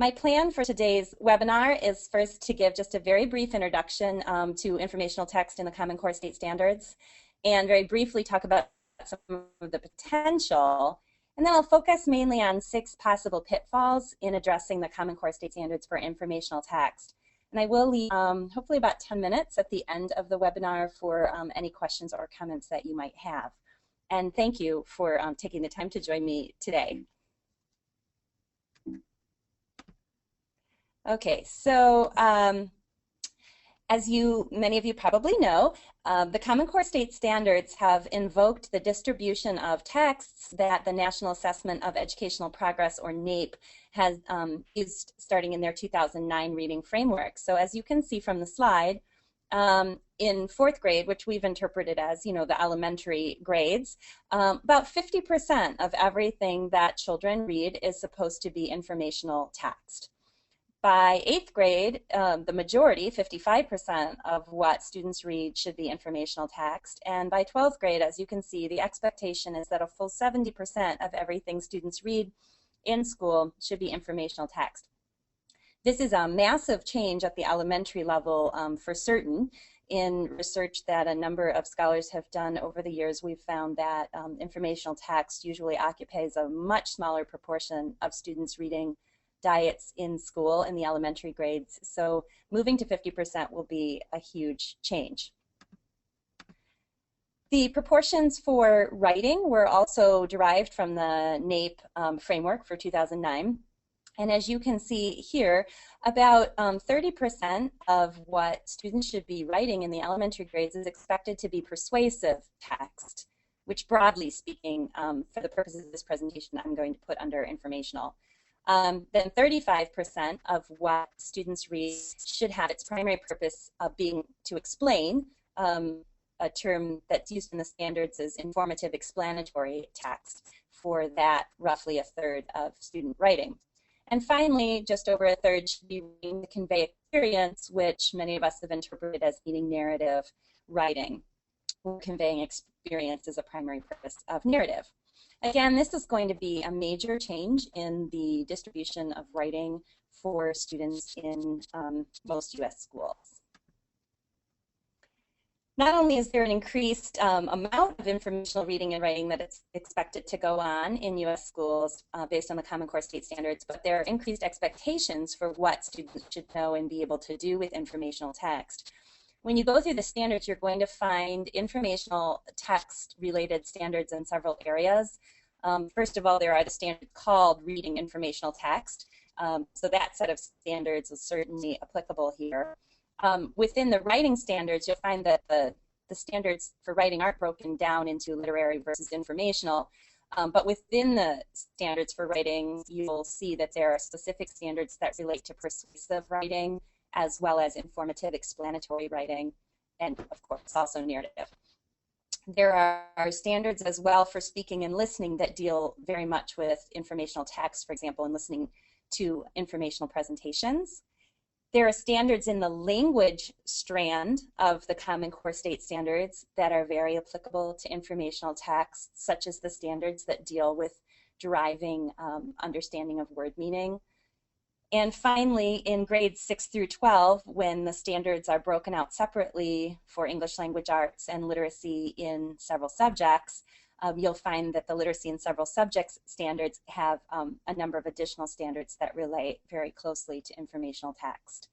My plan for today's webinar is first to give just a very brief introduction to informational text in the Common Core State Standards, and very briefly talk about some of the potential, and then I'll focus mainly on 6 possible pitfalls in addressing the Common Core State Standards for informational text. And I will leave hopefully about 10 minutes at the end of the webinar for any questions or comments that you might have. And thank you for taking the time to join me today. Okay, so as many of you probably know, the Common Core State Standards have invoked the distribution of texts that the National Assessment of Educational Progress, or NAEP, has used starting in their 2009 reading framework. So as you can see from the slide, in 4th grade, which we've interpreted as, the elementary grades, about 50% of everything that children read is supposed to be informational text. By 8th grade, the majority, 55% of what students read should be informational text. And by 12th grade, as you can see, the expectation is that a full 70% of everything students read in school should be informational text. This is a massive change at the elementary level for certain. In research that a number of scholars have done over the years, we've found that informational text usually occupies a much smaller proportion of students' reading diets in school in the elementary grades. So moving to 50% will be a huge change. The proportions for writing were also derived from the NAEP framework for 2009. And as you can see here, about 30% of what students should be writing in the elementary grades is expected to be persuasive text, which broadly speaking, for the purposes of this presentation, I'm going to put under informational. Then 35% of what students read should have its primary purpose of being to explain. A term that's used in the standards is informative explanatory text. For that, roughly a third of student writing. And finally, just over a third should be reading to convey experience, which many of us have interpreted as meaning narrative writing. Conveying experience is a primary purpose of narrative. Again, this is going to be a major change in the distribution of writing for students in most U.S. schools. Not only is there an increased amount of informational reading and writing that it's expected to go on in U.S. schools based on the Common Core State Standards, but there are increased expectations for what students should know and be able to do with informational text. When you go through the standards, you're going to find informational text-related standards in several areas. First of all, there are the standards called reading informational text. So that set of standards is certainly applicable here. Within the writing standards, you'll find that the standards for writing aren't broken down into literary versus informational. But within the standards for writing, you'll see that there are specific standards that relate to persuasive writing, as well as informative explanatory writing, and of course also narrative. There are standards as well for speaking and listening that deal very much with informational text, for example, in listening to informational presentations. There are standards in the language strand of the Common Core State Standards that are very applicable to informational text, such as the standards that deal with deriving understanding of word meaning. And finally, in grades 6 through 12, when the standards are broken out separately for English language arts and literacy in several subjects, you'll find that the literacy in several subjects standards have a number of additional standards that relate very closely to informational text.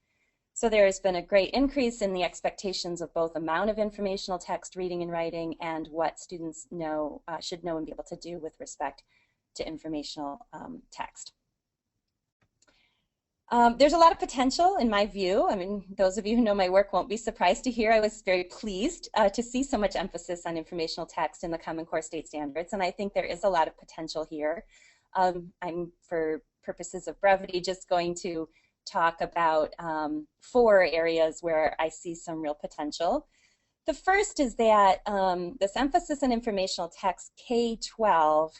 So there has been a great increase in the expectations of both amount of informational text reading and writing and what students know, should know and be able to do with respect to informational text. There's a lot of potential in my view. I mean, those of you who know my work won't be surprised to hear I was very pleased to see so much emphasis on informational text in the Common Core State Standards, and I think there is a lot of potential here. I'm, for purposes of brevity, just going to talk about 4 areas where I see some real potential. The first is that this emphasis on informational text K-12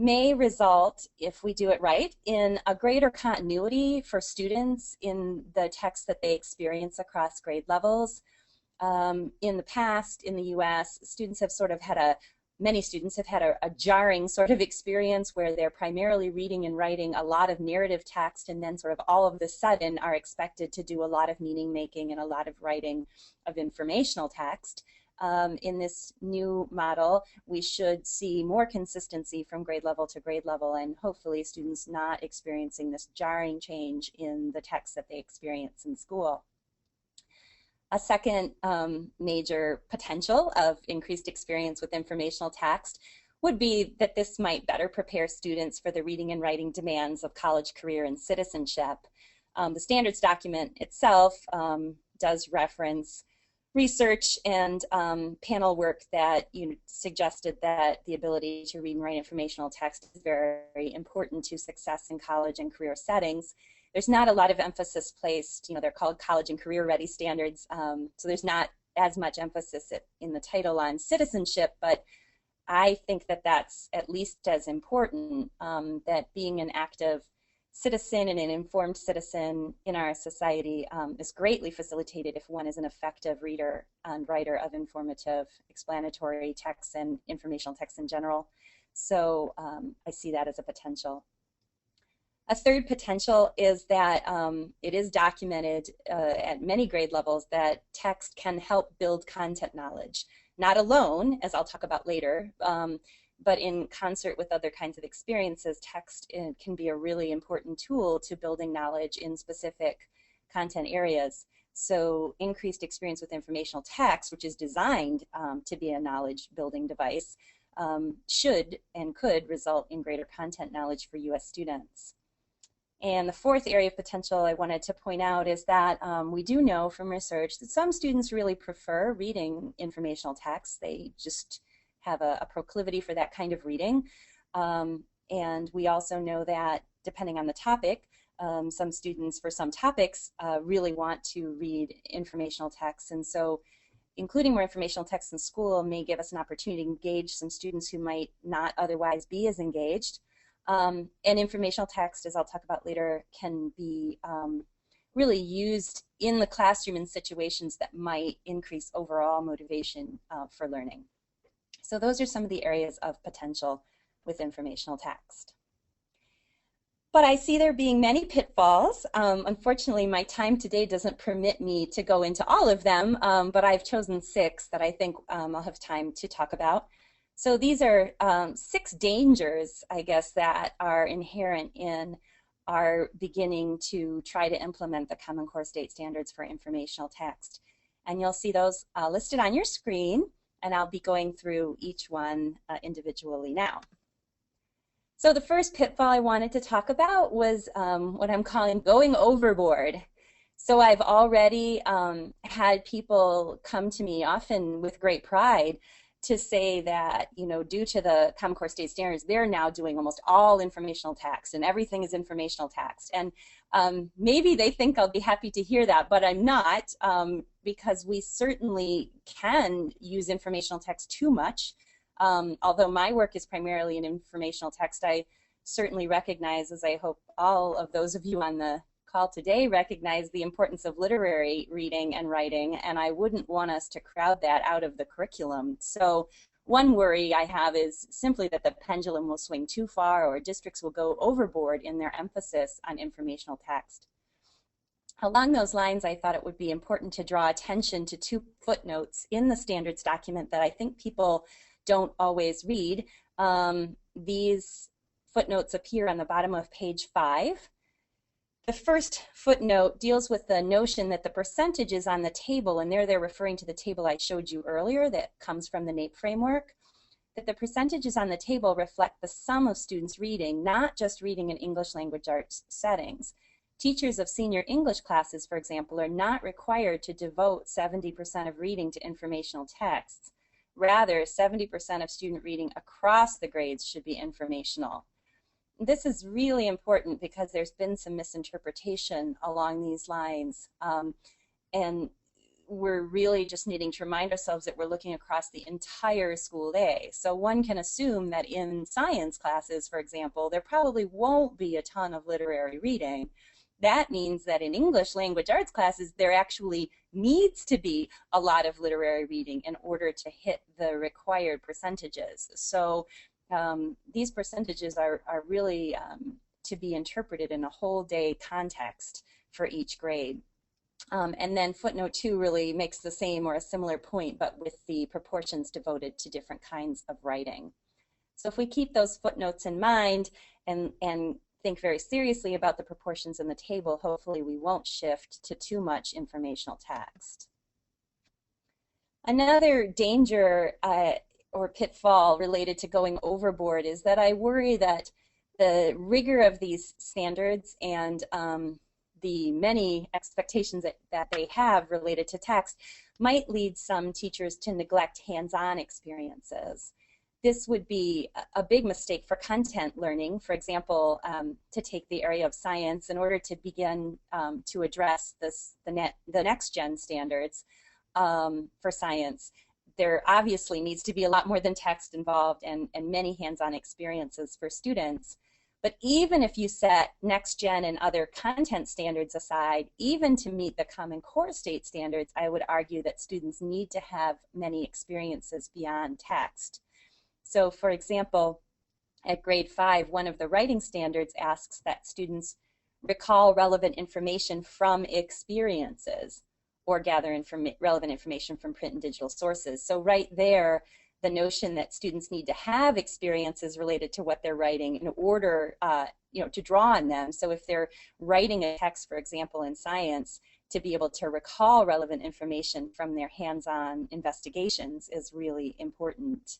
may result, if we do it right, in a greater continuity for students in the text that they experience across grade levels. In the past, in the U.S., students have sort of had many students have had a jarring sort of experience where they're primarily reading and writing a lot of narrative text, and then sort of all of the sudden are expected to do a lot of meaning making and a lot of writing of informational text. In this new model, we should see more consistency from grade level to grade level, and hopefully students not experiencing this jarring change in the text that they experience in school. A second major potential of increased experience with informational text would be that this might better prepare students for the reading and writing demands of college career and citizenship. The standards document itself does reference research and panel work that suggested that the ability to read and write informational text is very important to success in college and career settings. There's not a lot of emphasis placed, they're called college and career ready standards, so there's not as much emphasis in the title on citizenship, but I think that that's at least as important, that being an active citizen and an informed citizen in our society is greatly facilitated if one is an effective reader and writer of informative, explanatory texts and informational texts in general. So I see that as a potential. A third potential is that it is documented at many grade levels that text can help build content knowledge. Not alone, as I'll talk about later, but in concert with other kinds of experiences, text can be a really important tool to building knowledge in specific content areas. So increased experience with informational text, which is designed to be a knowledge building device, should and could result in greater content knowledge for U.S. students. And the fourth area of potential I wanted to point out is that we do know from research that some students really prefer reading informational texts. They just have a proclivity for that kind of reading. And we also know that depending on the topic, some students for some topics really want to read informational texts. And so including more informational texts in school may give us an opportunity to engage some students who might not otherwise be as engaged. And informational text, as I'll talk about later, can be really used in the classroom in situations that might increase overall motivation for learning. So those are some of the areas of potential with informational text. But I see there being many pitfalls. Unfortunately, my time today doesn't permit me to go into all of them, but I've chosen 6 that I think I'll have time to talk about. So these are 6 dangers, I guess, that are inherent in our beginning to try to implement the Common Core State Standards for informational text. And you'll see those listed on your screen, and I'll be going through each one individually now. So the first pitfall I wanted to talk about was what I'm calling going overboard. So I've already had people come to me, often with great pride, to say that, due to the Common Core State Standards, they're now doing almost all informational text and everything is informational text. And maybe they think I'll be happy to hear that, but I'm not, because we certainly can use informational text too much. Although my work is primarily in informational text, I certainly recognize, as I hope all of those of you on the call today recognize, the importance of literary reading and writing, and I wouldn't want us to crowd that out of the curriculum. So one worry I have is simply that the pendulum will swing too far, or districts will go overboard in their emphasis on informational text. Along those lines, I thought it would be important to draw attention to 2 footnotes in the standards document that I think people don't always read. These footnotes appear on the bottom of page 5. The first footnote deals with the notion that the percentages on the table, and there they're referring to the table I showed you earlier that comes from the NAEP framework, that the percentages on the table reflect the sum of students reading, not just reading in English language arts settings. Teachers of senior English classes, for example, are not required to devote 70% of reading to informational texts. Rather, 70% of student reading across the grades should be informational. This is really important because there's been some misinterpretation along these lines, and we're really just needing to remind ourselves that we're looking across the entire school day. So one can assume that in science classes, for example, there probably won't be a ton of literary reading, that means that in English language arts classes, there actually needs to be a lot of literary reading in order to hit the required percentages. So these percentages are really to be interpreted in a whole day context for each grade. And then footnote 2 really makes the same or a similar point, but with the proportions devoted to different kinds of writing. So if we keep those footnotes in mind and think very seriously about the proportions in the table, hopefully we won't shift to too much informational text. Another danger or pitfall related to going overboard is that I worry that the rigor of these standards and the many expectations that they have related to text might lead some teachers to neglect hands-on experiences. This would be a big mistake for content learning. For example, to take the area of science, in order to begin to address the next-gen standards for science, there obviously needs to be a lot more than text involved and many hands-on experiences for students. But even if you set next-gen and other content standards aside, even to meet the Common Core state standards, I would argue that students need to have many experiences beyond text. So for example, at grade 5, one of the writing standards asks that students recall relevant information from experiences or gather relevant information from print and digital sources. So right there, the notion that students need to have experiences related to what they're writing in order to draw on them. So if they're writing a text, for example, in science, to be able to recall relevant information from their hands-on investigations is really important.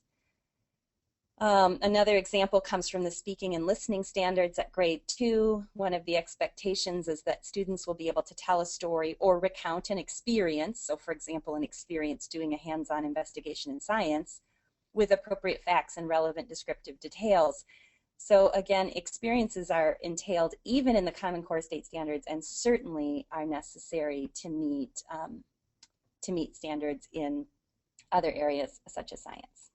Another example comes from the speaking and listening standards at grade 2. One of the expectations is that students will be able to tell a story or recount an experience, so for example an experience doing a hands-on investigation in science, with appropriate facts and relevant descriptive details. So again, experiences are entailed even in the Common Core state standards and certainly are necessary to meet standards in other areas such as science.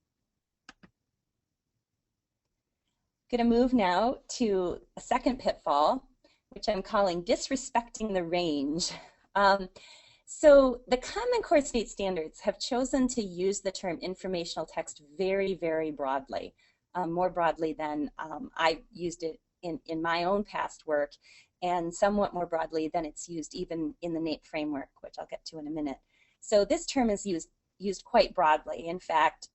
I'm going to move now to a second pitfall, which I'm calling disrespecting the range. So the Common Core state standards have chosen to use the term informational text very, very broadly, more broadly than I used it in my own past work, and somewhat more broadly than it's used even in the NAEP framework, which I'll get to in a minute. So this term is used quite broadly. In fact,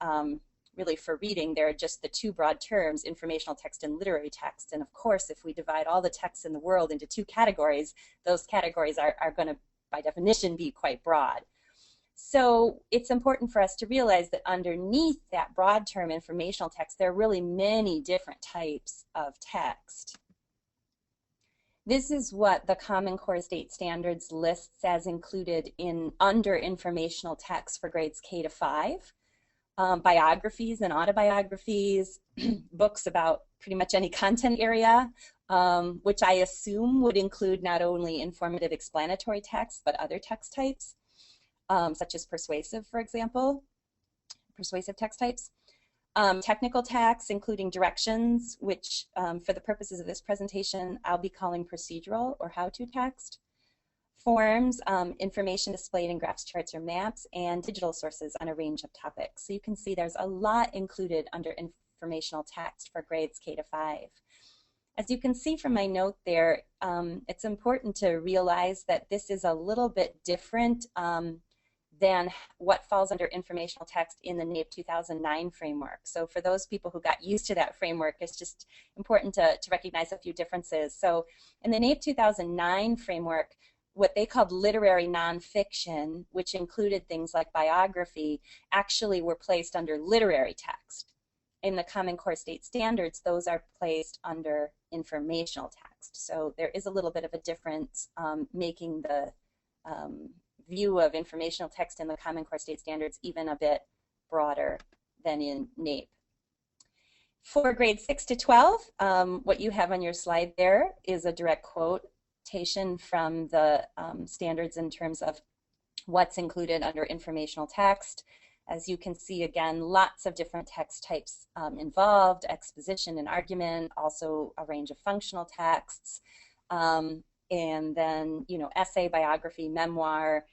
really for reading, there are just the two broad terms, informational text and literary text. And of course, if we divide all the texts in the world into two categories, those categories are going to, by definition, be quite broad. So it's important for us to realize that underneath that broad term, informational text, there are really many different types of text. This is what the Common Core state standards lists as included under informational text for grades K to 5. Biographies and autobiographies, books about pretty much any content area, which I assume would include not only informative explanatory text, but other text types, such as persuasive, for example, persuasive text types. Technical text, including directions, which for the purposes of this presentation, I'll be calling procedural or how-to text. Forms, information displayed in graphs, charts, or maps, and digital sources on a range of topics. So you can see there's a lot included under informational text for grades K to 5. As you can see from my note there, it's important to realize that this is a little bit different than what falls under informational text in the NAEP 2009 framework. So for those people who got used to that framework, it's just important to recognize a few differences. So in the NAEP 2009 framework, what they called literary nonfiction, which included things like biography, actually were placed under literary text. In the Common Core state standards, those are placed under informational text. So there is a little bit of a difference, making the view of informational text in the Common Core state standards even a bit broader than in NAEP. For grades 6 to 12, what you have on your slide there is a direct quotation from the standards in terms of what's included under informational text. As you can see, again, lots of different text types involved, exposition and argument, also a range of functional texts. and then, you know, essay, biography, memoir,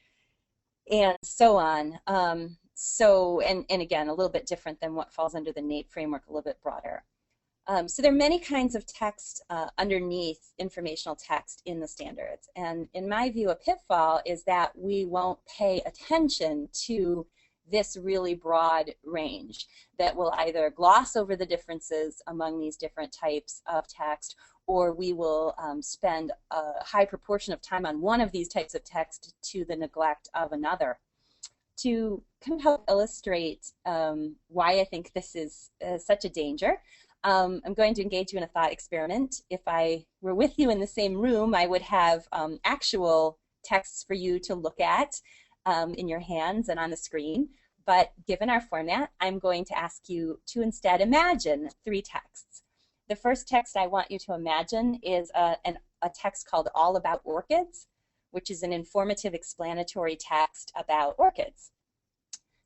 and so on. And again, a little bit different than what falls under the NAEP framework, a little bit broader. So there are many kinds of text underneath informational text in the standards. And in my view, a pitfall is that we won't pay attention to this really broad range, that will either gloss over the differences among these different types of text, or we will spend a high proportion of time on one of these types of text to the neglect of another. To kind of help illustrate why I think this is such a danger, I'm going to engage you in a thought experiment. If I were with you in the same room, I would have actual texts for you to look at in your hands and on the screen. But given our format, I'm going to ask you to instead imagine 3 texts. The first text I want you to imagine is a text called All About Orchids, which is an informative explanatory text about orchids.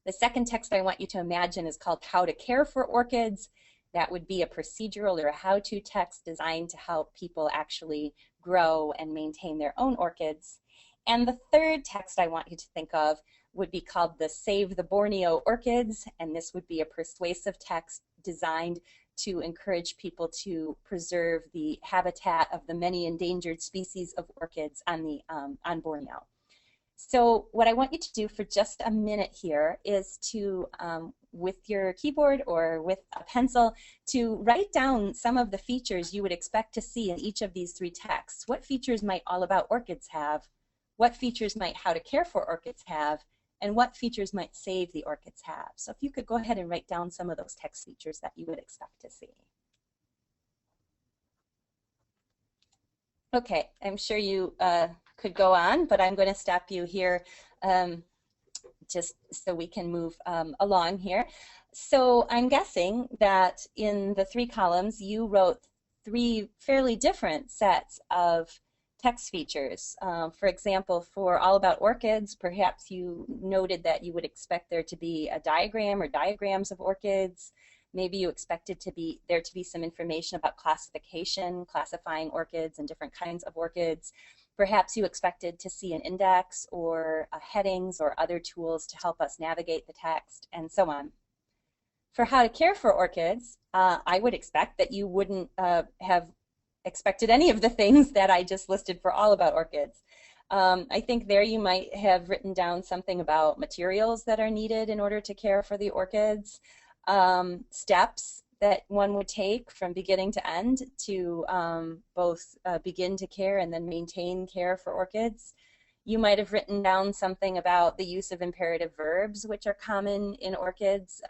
The second text I want you to imagine is called How to Care for Orchids. That would be a procedural or a how-to text designed to help people actually grow and maintain their own orchids. And the third text I want you to think of would be called the Save the Borneo Orchids, and this would be a persuasive text designed to encourage people to preserve the habitat of the many endangered species of orchids on Borneo. So what I want you to do for just a minute here is to, with your keyboard or with a pencil, to write down some of the features you would expect to see in each of these 3 texts. What features might All About Orchids have? What features might How to Care for Orchids have? And what features might Save the Orchids have? So if you could go ahead and write down some of those text features that you would expect to see. Okay, I'm sure you could go on, but I'm going to stop you here just so we can move along here. So I'm guessing that in the 3 columns you wrote 3 fairly different sets of text features. For example, for All About Orchids, perhaps you noted that you would expect there to be a diagram or diagrams of orchids. Maybe you expected there to be some information about classification, classifying orchids and different kinds of orchids. Perhaps you expected to see an index or headings or other tools to help us navigate the text, and so on. For How to Care for Orchids, I would expect that you wouldn't have expected any of the things that I just listed for All About Orchids. I think there you might have written down something about materials that are needed in order to care for the orchids, steps that one would take from beginning to end to both begin to care and then maintain care for orchids. You might have written down something about the use of imperative verbs, which are common in orchids.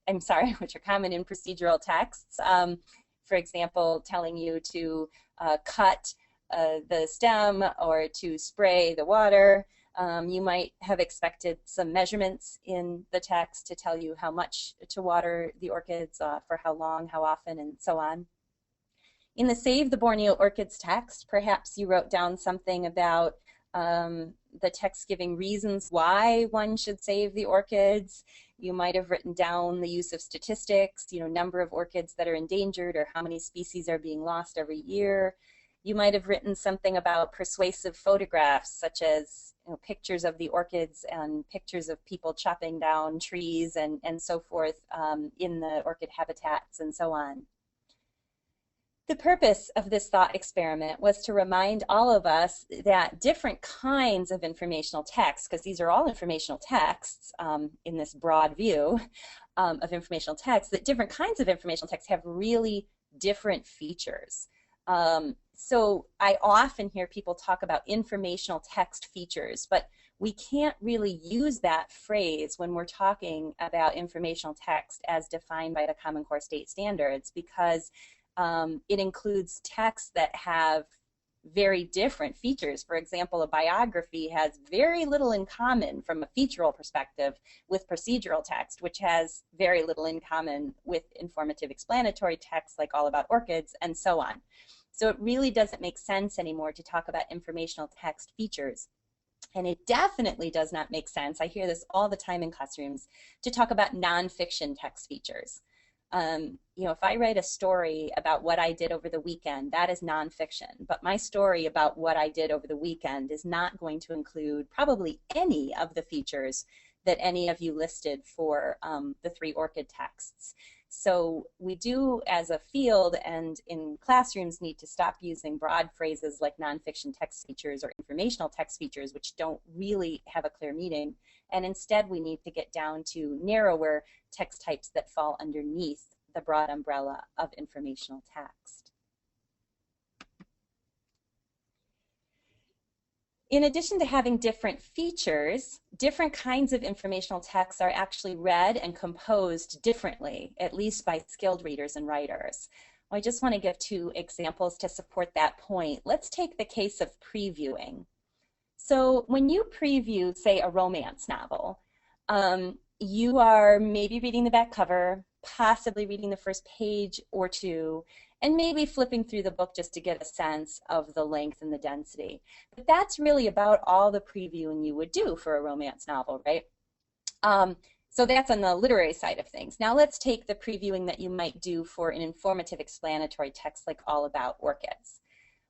Which are common in procedural texts. For example, telling you to cut the stem or to spray the water. You might have expected some measurements in the text to tell you how much to water the orchids, for how long, how often, and so on. In the Save the Borneo Orchids text, perhaps you wrote down something about the text giving reasons why one should save the orchids. You might have written down the use of statistics, number of orchids that are endangered or how many species are being lost every year. You might have written something about persuasive photographs, such as pictures of the orchids and pictures of people chopping down trees and so forth in the orchid habitats and so on. The purpose of this thought experiment was to remind all of us that different kinds of informational texts, because these are all informational texts in this broad view of informational texts, that different kinds of informational texts have really different features. So I often hear people talk about informational text features, but we can't really use that phrase when we're talking about informational text as defined by the Common Core State Standards, because it includes texts that have very different features. For example, a biography has very little in common from a featural perspective with procedural text, which has very little in common with informative explanatory text like All About Orchids, and so on. So it really doesn't make sense anymore to talk about informational text features. And it definitely does not make sense, I hear this all the time in classrooms, to talk about nonfiction text features. You know, if I write a story about what I did over the weekend, that is nonfiction. But my story about what I did over the weekend is not going to include probably any of the features that any of you listed for the 3 ORCID texts. So we do, as a field and in classrooms, need to stop using broad phrases like nonfiction text features or informational text features, which don't really have a clear meaning. And instead, we need to get down to narrower text types that fall underneath the broad umbrella of informational text. In addition to having different features, different kinds of informational texts are actually read and composed differently, at least by skilled readers and writers. I just want to give 2 examples to support that point. Let's take the case of previewing. So when you preview, say, a romance novel, you are maybe reading the back cover, possibly reading the first page or 2, and maybe flipping through the book just to get a sense of the length and the density. But that's really about all the previewing you would do for a romance novel, right? So that's on the literary side of things. Now let's take the previewing that you might do for an informative explanatory text like All About Orchids.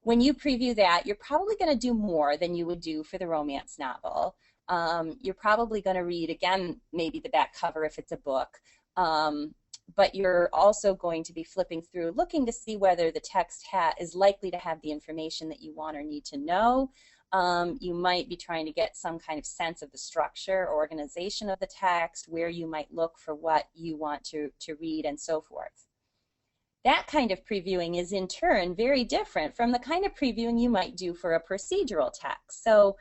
When you preview that, you're probably going to do more than you would do for the romance novel. You're probably going to read, again, maybe the back cover if it's a book. But you're also going to be flipping through, looking to see whether the text is likely to have the information that you want or need to know. You might be trying to get some kind of sense of the structure or organization of the text, where you might look for what you want to read, and so forth. That kind of previewing is in turn very different from the kind of previewing you might do for a procedural text. So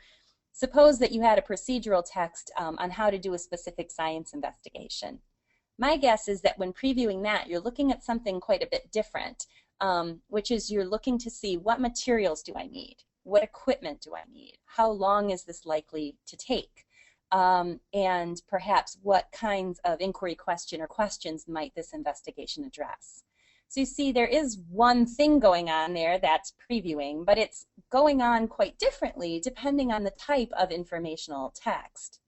suppose that you had a procedural text on how to do a specific science investigation. My guess is that when previewing that, you're looking at something quite a bit different, which is you're looking to see what materials do I need, what equipment do I need, how long is this likely to take, and perhaps what kinds of inquiry question or questions might this investigation address. So you see, there is one thing going on there, that's previewing, but it's going on quite differently depending on the type of informational text.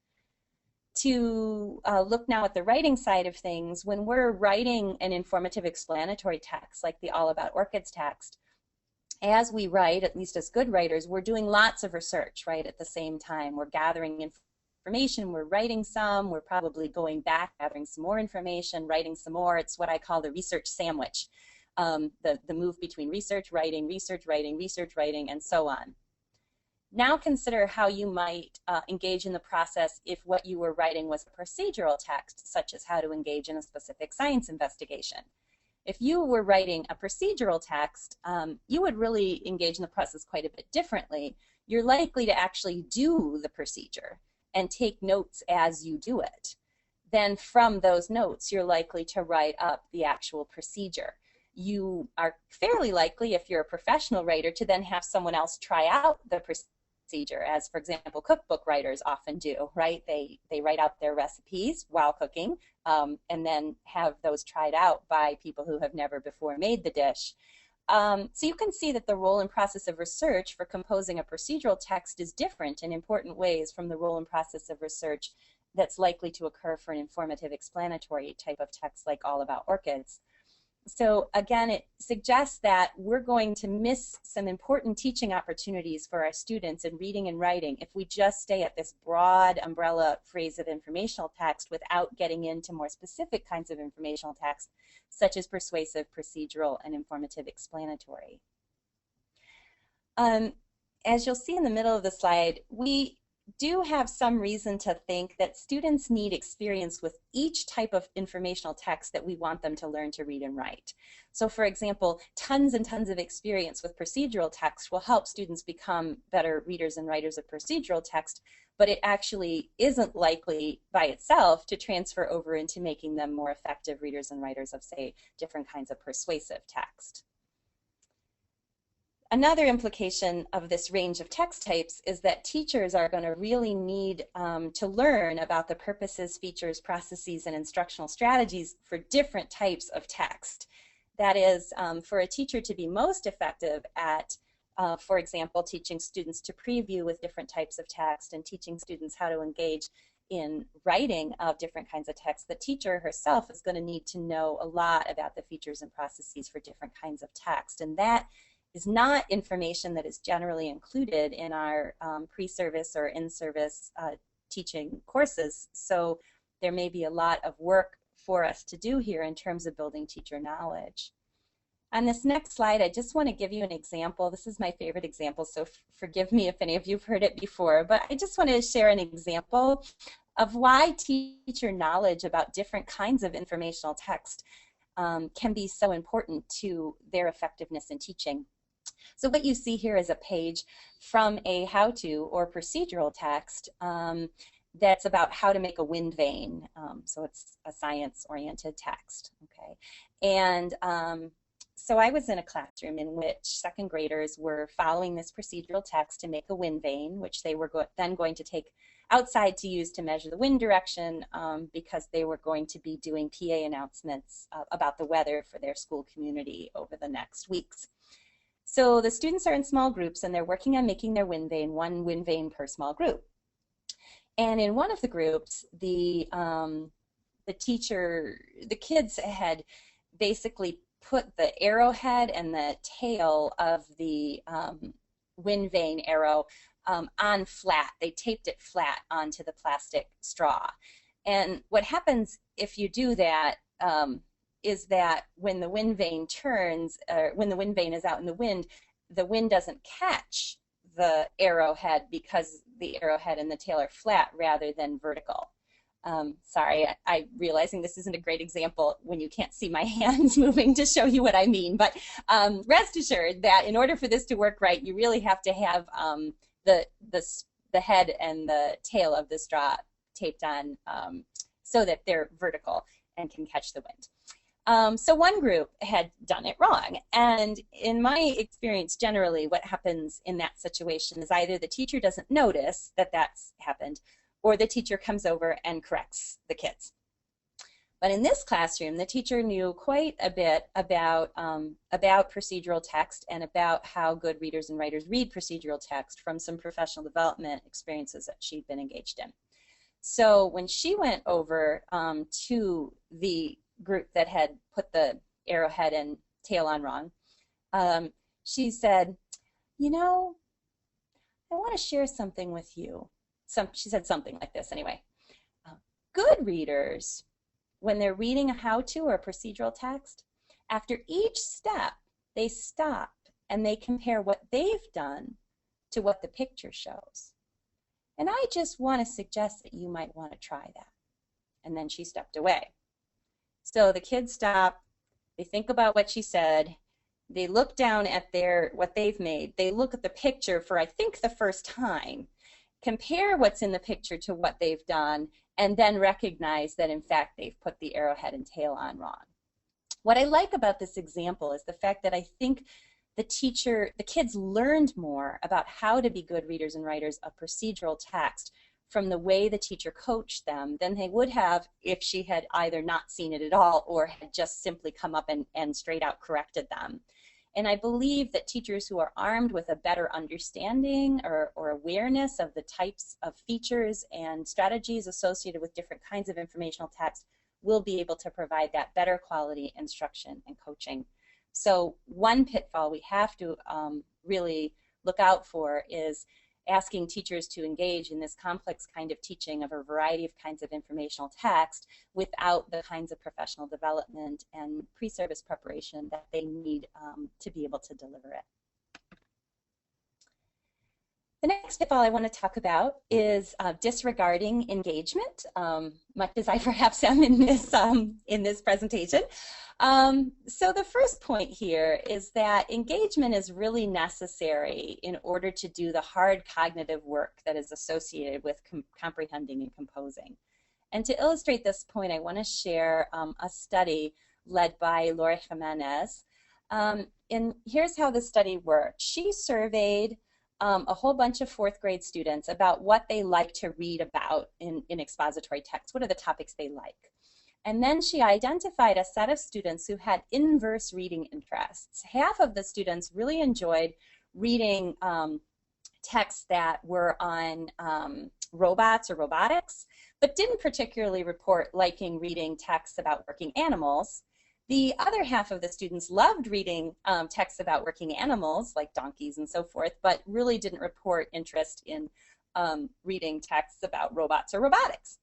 To look now at the writing side of things, when we're writing an informative explanatory text like the All About Orchids text, as we write, at least as good writers, we're doing lots of research, right, at the same time. We're gathering information, we're writing some, we're probably going back, gathering some more information, writing some more. It's what I call the research sandwich, the move between research, writing, and so on. Now consider how you might engage in the process if what you were writing was a procedural text, such as how to engage in a specific science investigation. If you were writing a procedural text, you would really engage in the process quite a bit differently. You're likely to actually do the procedure and take notes as you do it. Then from those notes, you're likely to write up the actual procedure. You are fairly likely, if you're a professional writer, to then have someone else try out the procedure, as for example cookbook writers often do, right? They write out their recipes while cooking and then have those tried out by people who have never before made the dish. So you can see that the role and process of research for composing a procedural text is different in important ways from the role and process of research that's likely to occur for an informative explanatory type of text like All About Orchids. So again, it suggests that we're going to miss some important teaching opportunities for our students in reading and writing if we just stay at this broad umbrella phrase of informational text without getting into more specific kinds of informational text, such as persuasive, procedural, and informative explanatory. As you'll see in the middle of the slide, we do have some reason to think that students need experience with each type of informational text that we want them to learn to read and write. So for example, tons and tons of experience with procedural text will help students become better readers and writers of procedural text, but it actually isn't likely by itself to transfer over into making them more effective readers and writers of, say, different kinds of persuasive text. Another implication of this range of text types is that teachers are going to really need to learn about the purposes, features, processes, and instructional strategies for different types of text. That is, for a teacher to be most effective at, for example, teaching students to preview with different types of text and teaching students how to engage in writing of different kinds of text, the teacher herself is going to need to know a lot about the features and processes for different kinds of text. And that is not information that is generally included in our pre-service or in-service teaching courses. So there may be a lot of work for us to do here in terms of building teacher knowledge. On this next slide, I just want to give you an example. This is my favorite example, so forgive me if any of you have heard it before, but I just want to share an example of why teacher knowledge about different kinds of informational text can be so important to their effectiveness in teaching. So what you see here is a page from a how-to or procedural text that's about how to make a wind vane. So it's a science-oriented text, okay? And so I was in a classroom in which second graders were following this procedural text to make a wind vane, which they were then going to take outside to use to measure the wind direction because they were going to be doing PA announcements about the weather for their school community over the next weeks. So the students are in small groups and they're working on making their wind vane, one wind vane per small group. And in one of the groups, the kids had basically put the arrowhead and the tail of the wind vane arrow on flat. They taped it flat onto the plastic straw. And what happens if you do that is that when the wind vane turns, or when the wind vane is out in the wind doesn't catch the arrowhead because the arrowhead and the tail are flat rather than vertical. Sorry, I'm realizing this isn't a great example when you can't see my hands moving to show you what I mean, but rest assured that in order for this to work right, you really have to have the head and the tail of the straw taped on so that they're vertical and can catch the wind. So one group had done it wrong, and in my experience generally what happens in that situation is either the teacher doesn't notice that that's happened or the teacher comes over and corrects the kids. But in this classroom, the teacher knew quite a bit about procedural text and about how good readers and writers read procedural text from some professional development experiences that she'd been engaged in. So when she went over to the group that had put the arrowhead and tail on wrong, she said, you know, I want to share something with you. She said something like this anyway. Good readers, when they're reading a how-to or a procedural text, after each step, they stop and they compare what they've done to what the picture shows. And I just want to suggest that you might want to try that. And then she stepped away. So the kids stop, they think about what she said, they look down at what they've made, they look at the picture for I think the first time, compare what's in the picture to what they've done, and then recognize that in fact they've put the arrowhead and tail on wrong. What I like about this example is the fact that I think the kids learned more about how to be good readers and writers of procedural text from the way the teacher coached them than they would have if she had either not seen it at all or had just simply come up and straight out corrected them. And I believe that teachers who are armed with a better understanding or awareness of the types of features and strategies associated with different kinds of informational text will be able to provide that better quality instruction and coaching. So one pitfall we have to really look out for is asking teachers to engage in this complex kind of teaching of a variety of kinds of informational text without the kinds of professional development and pre-service preparation that they need to be able to deliver it. The next pitfall I want to talk about is disregarding engagement, much as I perhaps am in this presentation. So the first point here is that engagement is really necessary in order to do the hard cognitive work that is associated with comprehending and composing. And to illustrate this point, I want to share a study led by Laura Jiménez. And here's how the study worked. She surveyed a whole bunch of fourth grade students about what they like to read about in expository text. What are the topics they like? And then she identified a set of students who had inverse reading interests. Half of the students really enjoyed reading texts that were on robots or robotics, but didn't particularly report liking reading texts about working animals. The other half of the students loved reading texts about working animals, like donkeys and so forth, but really didn't report interest in reading texts about robots or robotics.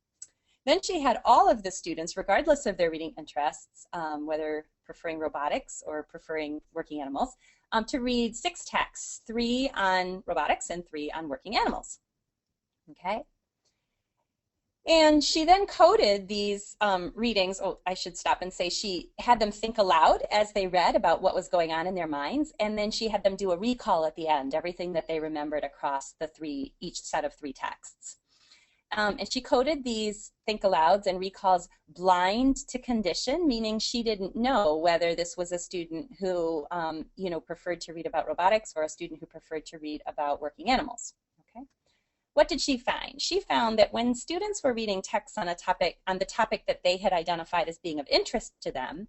Then she had all of the students, regardless of their reading interests, whether preferring robotics or preferring working animals, to read 6 texts, 3 on robotics and 3 on working animals. Okay? And she then coded these readings. Oh, I should stop and say she had them think aloud as they read about what was going on in their minds, and then she had them do a recall at the end, everything that they remembered across the each set of 3 texts. And she coded these think alouds and recalls blind to condition, meaning she didn't know whether this was a student who you know, preferred to read about robotics or a student who preferred to read about working animals. Okay. What did she find? She found that when students were reading texts on the topic that they had identified as being of interest to them,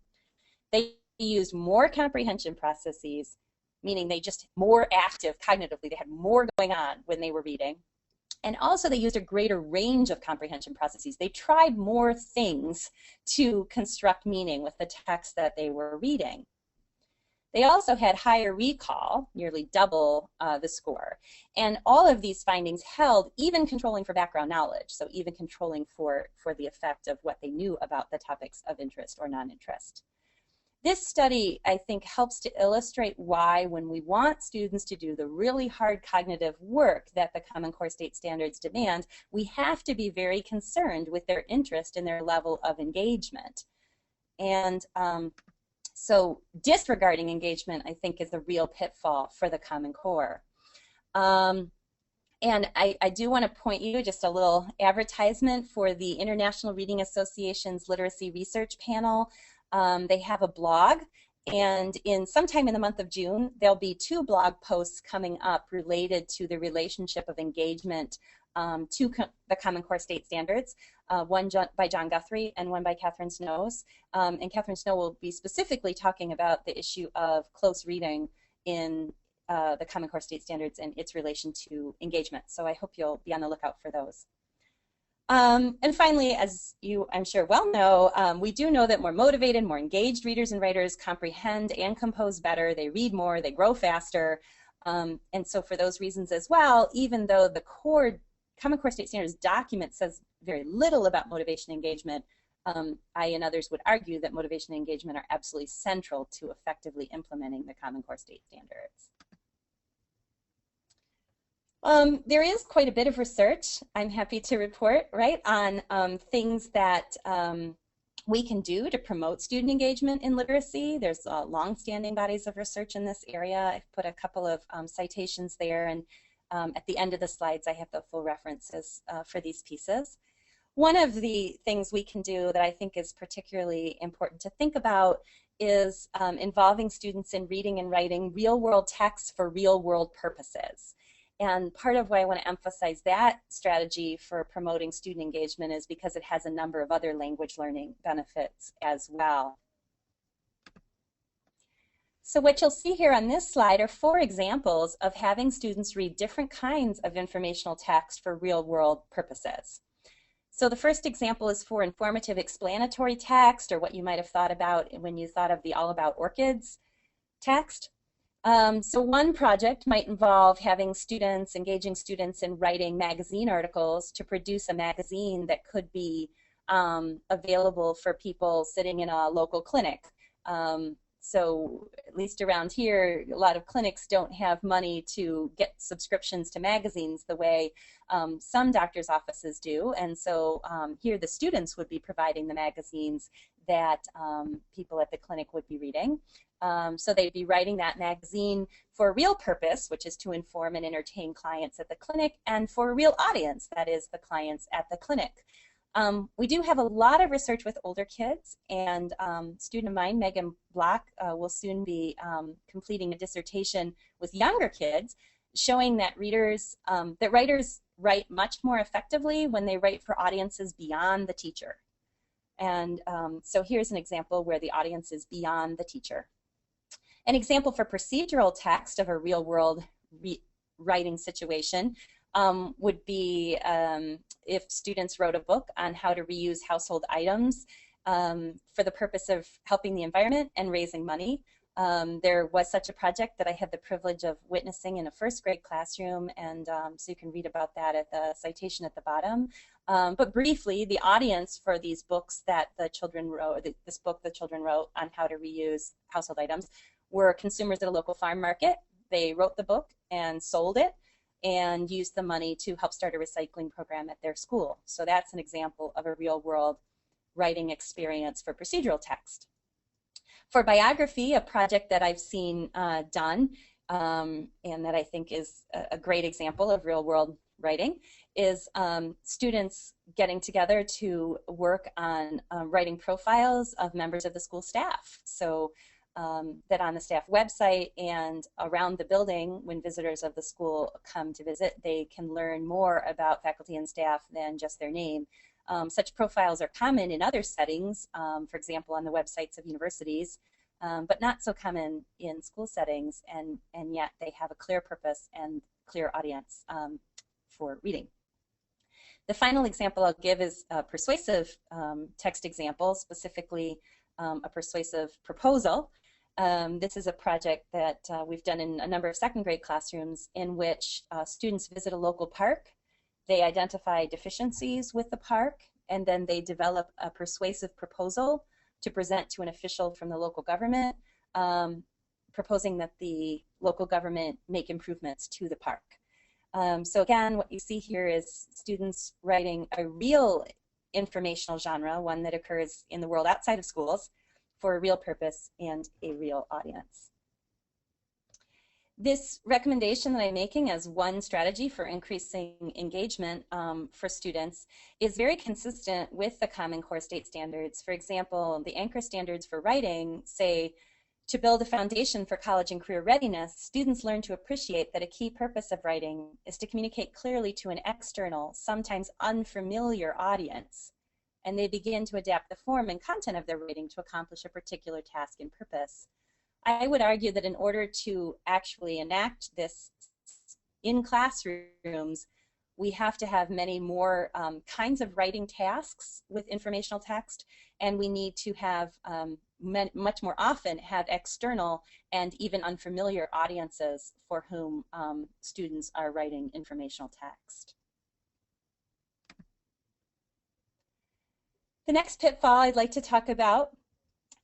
they used more comprehension processes, meaning they just more active cognitively. They had more going on when they were reading. And also they used a greater range of comprehension processes. They tried more things to construct meaning with the text that they were reading. They also had higher recall, nearly double the score. And all of these findings held, even controlling for background knowledge, so even controlling for the effect of what they knew about the topics of interest or non-interest. This study, I think, helps to illustrate why when we want students to do the really hard cognitive work that the Common Core State Standards demand, we have to be very concerned with their interest and their level of engagement. And so disregarding engagement, I think, is a real pitfall for the Common Core. And I do want to point you just a little advertisement for the International Reading Association's Literacy Research Panel. They have a blog, and sometime in the month of June, there'll be 2 blog posts coming up related to the relationship of engagement to the Common Core State Standards, one by John Guthrie and one by Catherine Snows. And Catherine Snow will be specifically talking about the issue of close reading in the Common Core State Standards and its relation to engagement. So I hope you'll be on the lookout for those. And finally, as you, I'm sure, well know, we do know that more motivated, more engaged readers and writers comprehend and compose better. They read more, they grow faster. And so for those reasons as well, even though the Common Core State Standards document says very little about motivation and engagement, I and others would argue that motivation and engagement are absolutely central to effectively implementing the Common Core State Standards. There is quite a bit of research, I'm happy to report, right, on things that we can do to promote student engagement in literacy. There's long-standing bodies of research in this area. I've put a couple of citations there, and at the end of the slides I have the full references for these pieces. One of the things we can do that I think is particularly important to think about is involving students in reading and writing real-world texts for real-world purposes. And part of why I want to emphasize that strategy for promoting student engagement is because it has a number of other language learning benefits as well. So what you'll see here on this slide are 4 examples of having students read different kinds of informational text for real-world purposes. So the first example is for informative explanatory text, or what you might have thought about when you thought of the All About Orchids text. So one project might involve having students, engaging students in writing magazine articles to produce a magazine that could be available for people sitting in a local clinic. So at least around here, a lot of clinics don't have money to get subscriptions to magazines the way some doctors' offices do. And so here the students would be providing the magazines that people at the clinic would be reading. So they'd be writing that magazine for a real purpose, which is to inform and entertain clients at the clinic, and for a real audience, that is the clients at the clinic. We do have a lot of research with older kids, and a student of mine, Megan Block, will soon be completing a dissertation with younger kids, showing that writers write much more effectively when they write for audiences beyond the teacher. And so here's an example where the audience is beyond the teacher. An example for procedural text of a real-world writing situation would be if students wrote a book on how to reuse household items for the purpose of helping the environment and raising money. There was such a project that I had the privilege of witnessing in a first grade classroom, and so you can read about that at the citation at the bottom. But briefly, the audience for these books that the children wrote, this book the children wrote on how to reuse household items, were consumers at a local farm market. They wrote the book and sold it and used the money to help start a recycling program at their school. So that's an example of a real-world writing experience for procedural text. For biography, a project that I've seen done and that I think is a great example of real-world writing is students getting together to work on writing profiles of members of the school staff. So that on the staff website and around the building, when visitors of the school come to visit, they can learn more about faculty and staff than just their name. Such profiles are common in other settings, for example, on the websites of universities, but not so common in school settings, and yet they have a clear purpose and clear audience for reading. The final example I'll give is a persuasive text example, specifically a persuasive proposal. This is a project that we've done in a number of second grade classrooms in which students visit a local park. They identify deficiencies with the park, and then they develop a persuasive proposal to present to an official from the local government, proposing that the local government make improvements to the park. So again, what you see here is students writing a real informational genre, one that occurs in the world outside of schools, for a real purpose and a real audience. This recommendation that I'm making as one strategy for increasing engagement for students is very consistent with the Common Core state standards. For example, the anchor standards for writing say, to build a foundation for college and career readiness, students learn to appreciate that a key purpose of writing is to communicate clearly to an external, sometimes unfamiliar audience, and they begin to adapt the form and content of their writing to accomplish a particular task and purpose. I would argue that in order to actually enact this in classrooms, we have to have many more kinds of writing tasks with informational text, and we need to have much more often have external and even unfamiliar audiences for whom students are writing informational text. The next pitfall I'd like to talk about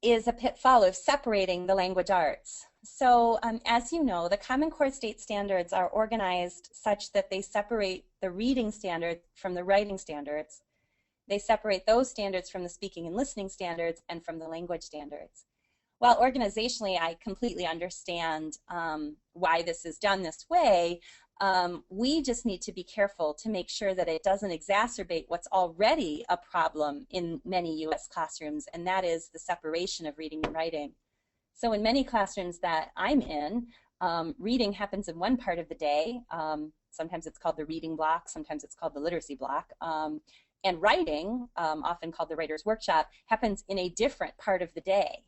is a pitfall of separating the language arts. So as you know, the Common Core state standards are organized such that they separate the reading standards from the writing standards. They separate those standards from the speaking and listening standards and from the language standards. While organizationally I completely understand why this is done this way, we just need to be careful to make sure that it doesn't exacerbate what's already a problem in many U.S. classrooms, and that is the separation of reading and writing. So in many classrooms that I'm in, reading happens in one part of the day. Sometimes it's called the reading block, sometimes it's called the literacy block. And writing, often called the writer's workshop, happens in a different part of the day.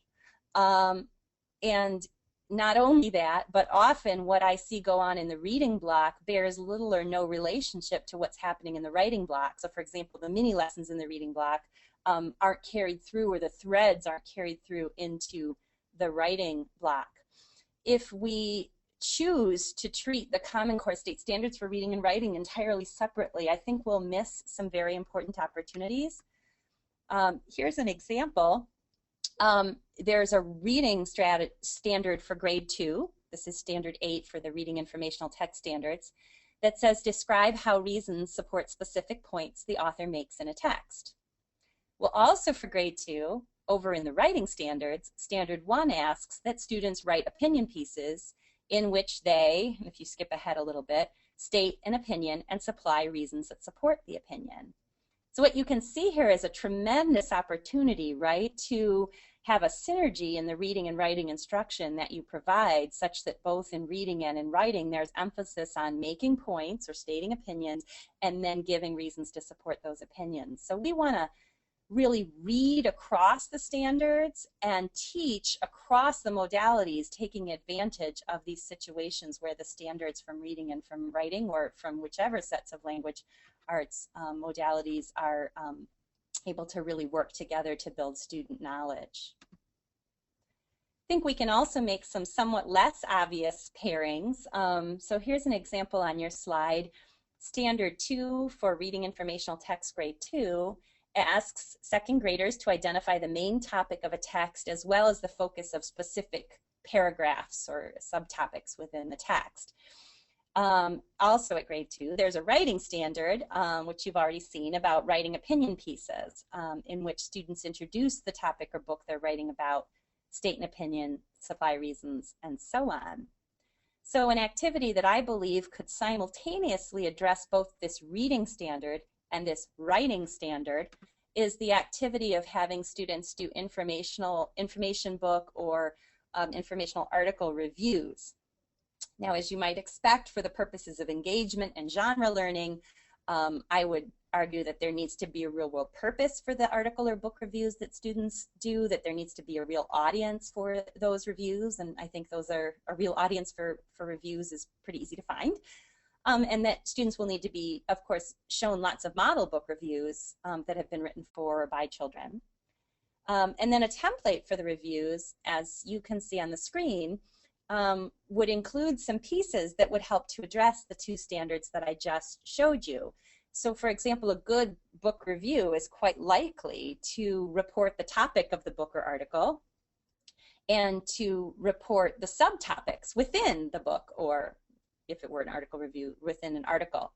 And not only that, but often what I see go on in the reading block bears little or no relationship to what's happening in the writing block. So for example, the mini lessons in the reading block aren't carried through, or the threads aren't carried through into the writing block. If we choose to treat the Common Core state standards for reading and writing entirely separately, I think we'll miss some very important opportunities. Here's an example. There's a reading standard for grade 2. This is standard 8 for the reading informational text standards, that says describe how reasons support specific points the author makes in a text. Well, also for grade 2, over in the writing standards, standard 1 asks that students write opinion pieces in which they, if you skip ahead a little bit, state an opinion and supply reasons that support the opinion. So what you can see here is a tremendous opportunity, right, to have a synergy in the reading and writing instruction that you provide, such that both in reading and in writing there's emphasis on making points or stating opinions and then giving reasons to support those opinions. So we want to really read across the standards and teach across the modalities, taking advantage of these situations where the standards from reading and from writing, or from whichever sets of language arts modalities, are able to really work together to build student knowledge. I think we can also make some somewhat less obvious pairings. So here's an example on your slide. Standard 2 for Reading Informational Text Grade 2 asks second graders to identify the main topic of a text as well as the focus of specific paragraphs or subtopics within the text. Also at grade 2, there's a writing standard, which you've already seen, about writing opinion pieces, in which students introduce the topic or book they're writing about, state an opinion, supply reasons, and so on. So an activity that I believe could simultaneously address both this reading standard and this writing standard is the activity of having students do information book or informational article reviews. Now, as you might expect, for the purposes of engagement and genre learning, I would argue that there needs to be a real-world purpose for the article or book reviews that students do, that there needs to be a real audience for those reviews, and I think those are a real audience for reviews is pretty easy to find. And that students will need to be, of course, shown lots of model book reviews that have been written for or by children. And then a template for the reviews, as you can see on the screen, would include some pieces that would help to address the two standards that I just showed you. So, for example, a good book review is quite likely to report the topic of the book or article and to report the subtopics within the book, or if it were an article review, within an article.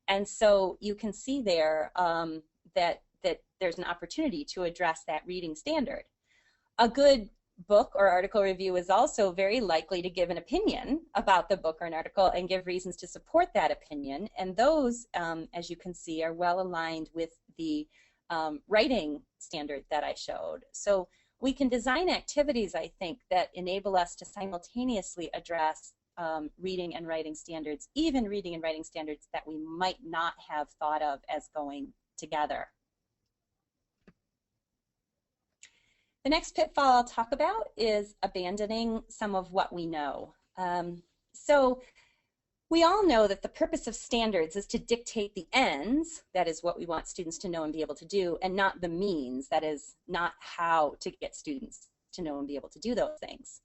And so you can see there that there's an opportunity to address that reading standard. A good book or article review is also very likely to give an opinion about the book or an article and give reasons to support that opinion, and those, as you can see, are well aligned with the writing standard that I showed. So we can design activities, I think, that enable us to simultaneously address reading and writing standards, even reading and writing standards that we might not have thought of as going together. The next pitfall I'll talk about is abandoning some of what we know. So we all know that the purpose of standards is to dictate the ends, that is what we want students to know and be able to do, and not the means, that is not how to get students to know and be able to do those things.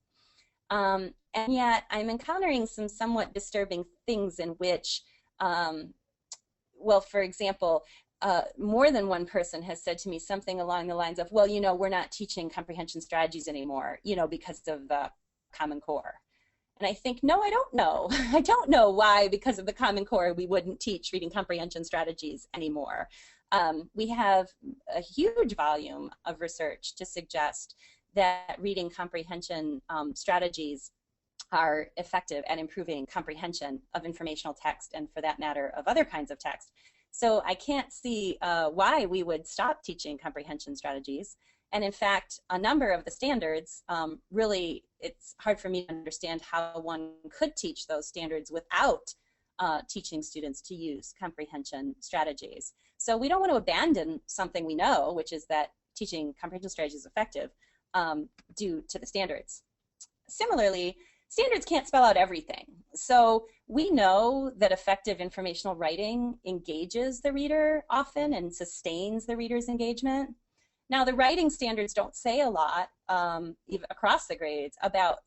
And yet I'm encountering some somewhat disturbing things in which, well, for example, more than one person has said to me something along the lines of, well, you know, we're not teaching comprehension strategies anymore, you know, because of the Common Core. And I think, no, I don't know. I don't know why, because of the Common Core, we wouldn't teach reading comprehension strategies anymore. We have a huge volume of research to suggest that reading comprehension strategies are effective at improving comprehension of informational text, and for that matter, of other kinds of text. So I can't see why we would stop teaching comprehension strategies. And in fact, a number of the standards, really, it's hard for me to understand how one could teach those standards without teaching students to use comprehension strategies. So we don't want to abandon something we know, which is that teaching comprehension strategies is effective due to the standards. Similarly, standards can't spell out everything. So we know that effective informational writing engages the reader often and sustains the reader's engagement. Now, the writing standards don't say a lot even across the grades about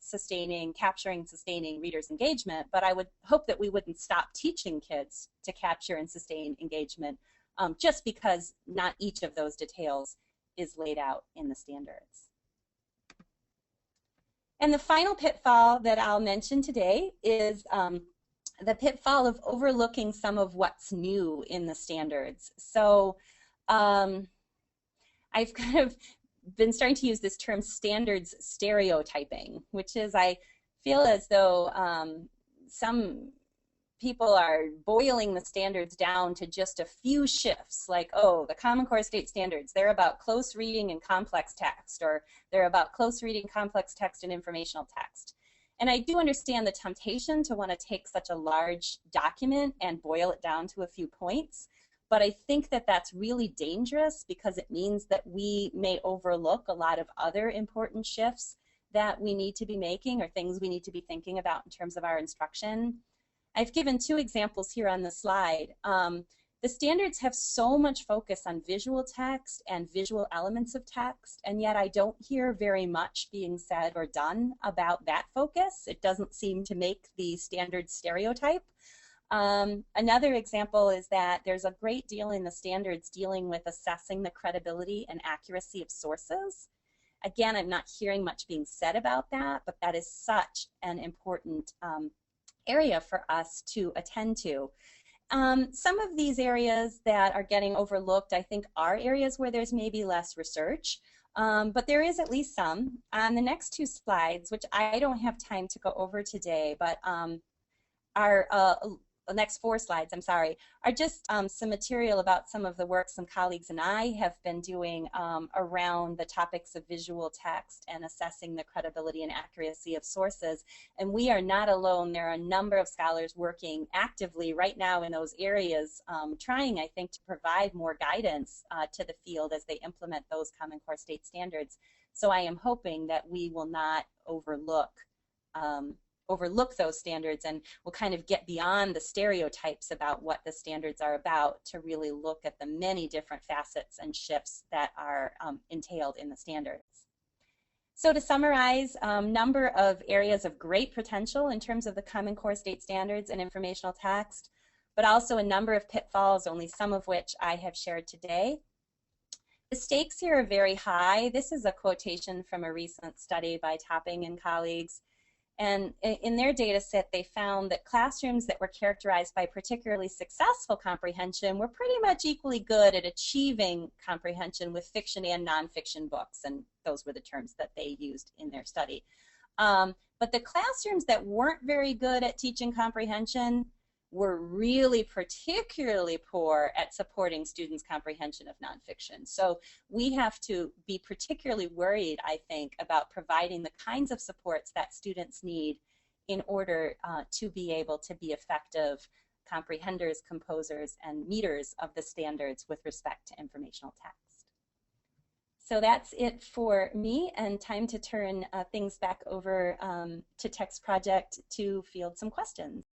capturing and sustaining readers' engagement, but I would hope that we wouldn't stop teaching kids to capture and sustain engagement just because not each of those details is laid out in the standards. And the final pitfall that I'll mention today is the pitfall of overlooking some of what's new in the standards. So I've kind of been starting to use this term standards stereotyping, which is I feel as though some people are boiling the standards down to just a few shifts, like, oh, the Common Core state standards, they're about close reading and complex text, or they're about close reading, complex text, and informational text. And I do understand the temptation to want to take such a large document and boil it down to a few points, But I think that that's really dangerous because it means that we may overlook a lot of other important shifts that we need to be making or things we need to be thinking about in terms of our instruction. I've given two examples here on the slide. The standards have so much focus on visual text and visual elements of text, and yet I don't hear very much being said or done about that focus. It doesn't seem to make the standard stereotype. Another example is that there's a great deal in the standards dealing with assessing the credibility and accuracy of sources. Again, I'm not hearing much being said about that, but that is such an important area for us to attend to. Some of these areas that are getting overlooked, I think, are areas where there's maybe less research, but there is at least some. On the next two slides, which I don't have time to go over today, but the next four slides, I'm sorry, are just some material about some of the work some colleagues and I have been doing around the topics of visual text and assessing the credibility and accuracy of sources. And we are not alone. There are a number of scholars working actively right now in those areas, trying, I think, to provide more guidance to the field as they implement those Common Core state standards. So I am hoping that we will not overlook those standards, and we'll kind of get beyond the stereotypes about what the standards are about to really look at the many different facets and shifts that are entailed in the standards. So to summarize, number of areas of great potential in terms of the Common Core state standards and informational text, but also a number of pitfalls, only some of which I have shared today. The stakes here are very high. This is a quotation from a recent study by Topping and colleagues. And in their data set, they found that classrooms that were characterized by particularly successful comprehension were pretty much equally good at achieving comprehension with fiction and nonfiction books, and those were the terms that they used in their study. But the classrooms that weren't very good at teaching comprehension were really particularly poor at supporting students' comprehension of nonfiction. So we have to be particularly worried, I think, about providing the kinds of supports that students need in order to be able to be effective comprehenders, composers, and meeters of the standards with respect to informational text. So that's it for me, and time to turn things back over to Text Project to field some questions.